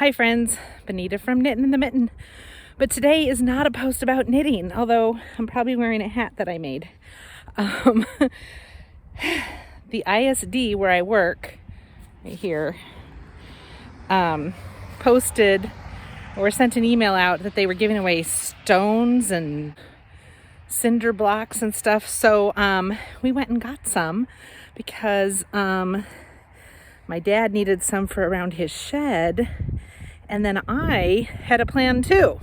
Hi friends, Benita from Knitting in the Mitten. But today is not a post about knitting, although I'm probably wearing a hat that I made. Um, the ISD where I work, right here, posted or sent an email out that they were giving away stones and cinder blocks and stuff. So we went and got some because my dad needed some for around his shed. And then I had a plan too.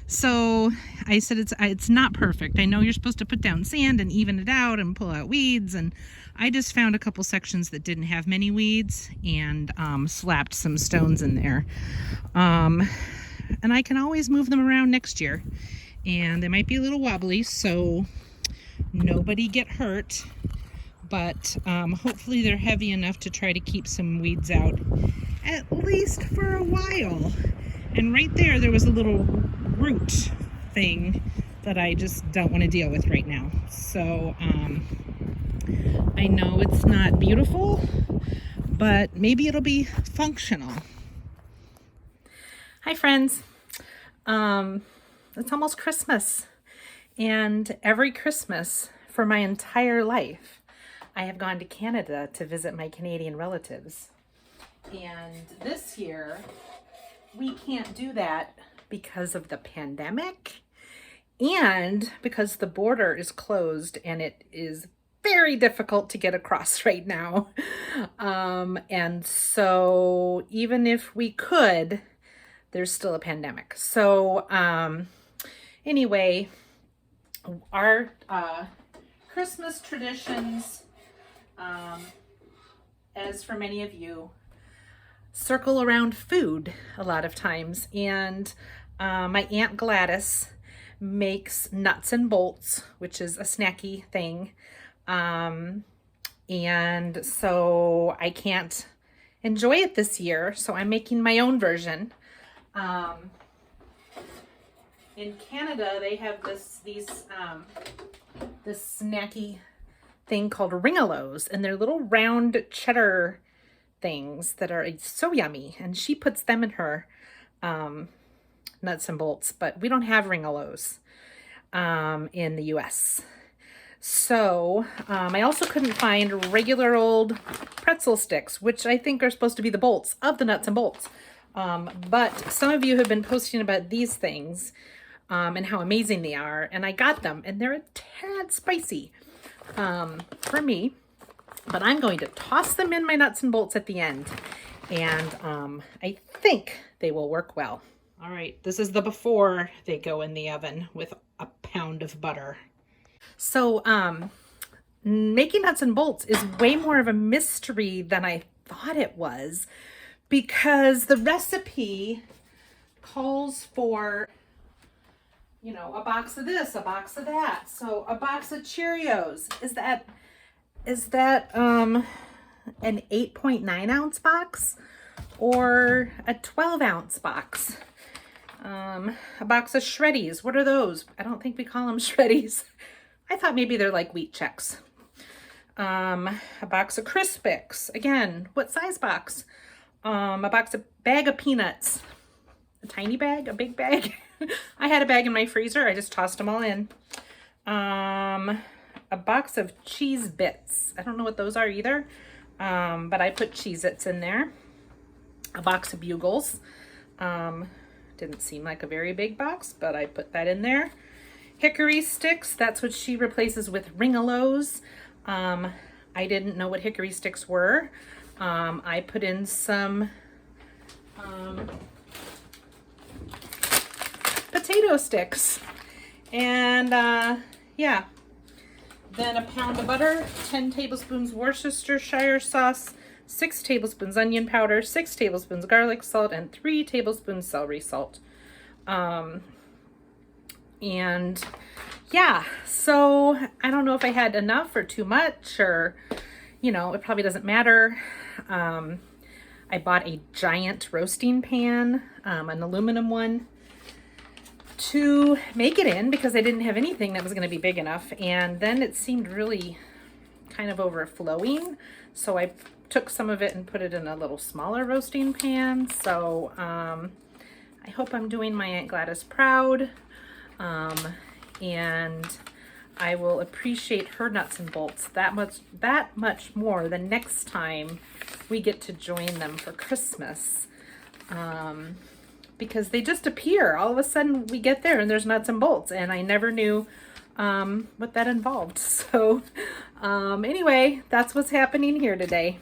So I said it's not perfect. I know you're supposed to put down sand and even it out and pull out weeds, and I just found a couple sections that didn't have many weeds and slapped some stones in there. And I can always move them around next year, and they might be a little wobbly, so nobody get hurt. But hopefully they're heavy enough to try to keep some weeds out, at least for a while. And right there was a little root thing that I just don't want to deal with right now. So I know it's not beautiful, but maybe it'll be functional. Hi friends. It's almost Christmas, and every Christmas for my entire life I have gone to Canada to visit my Canadian relatives. And this year we can't do that because of the pandemic and because the border is closed and it is very difficult to get across right now. And so even if we could, there's still a pandemic. So anyway, our Christmas traditions, as for many of you, circle around food a lot of times. And my Aunt Gladys makes nuts and bolts, which is a snacky thing. And so I can't enjoy it this year, so I'm making my own version. In Canada, they have this snacky thing called ringalos, and they're little round cheddar things that are so yummy, and she puts them in her nuts and bolts, but we don't have ringalos in the US. So I also couldn't find regular old pretzel sticks, which I think are supposed to be the bolts of the nuts and bolts. But some of you have been posting about these things and how amazing they are, and I got them, and they're a tad spicy for me. But I'm going to toss them in my nuts and bolts at the end, and I think they will work well. All right, this is the before they go in the oven with a pound of butter. So making nuts and bolts is way more of a mystery than I thought it was, because the recipe calls for, you know, a box of this, a box of that. So a box of Cheerios, is that an 8.9 ounce box or a 12 ounce box? A box of Shreddies, what are those? I don't think we call them Shreddies. I thought maybe they're like wheat checks. A box of Crispix, again, what size box? A bag of peanuts, a tiny bag, a big bag. I had a bag in my freezer, I just tossed them all in. A box of cheese bits. I don't know what those are either, but I put Cheez-Its in there. A box of Bugles. Didn't seem like a very big box, but I put that in there. Hickory sticks, that's what she replaces with ringalos. I didn't know what hickory sticks were. I put in some potato sticks. And yeah. Then a pound of butter, 10 tablespoons Worcestershire sauce, 6 tablespoons onion powder, 6 tablespoons garlic salt, and 3 tablespoons celery salt. And yeah, so I don't know if I had enough or too much, or, you know, it probably doesn't matter. I bought a giant roasting pan, an aluminum one, to make it in because I didn't have anything that was going to be big enough. And then it seemed really kind of overflowing, so I took some of it and put it in a little smaller roasting pan. So I hope I'm doing my Aunt Gladys proud. And I will appreciate her nuts and bolts that much more the next time we get to join them for Christmas. Because they just appear. All of a sudden we get there and there's nuts and bolts, and I never knew what that involved. So anyway, that's what's happening here today.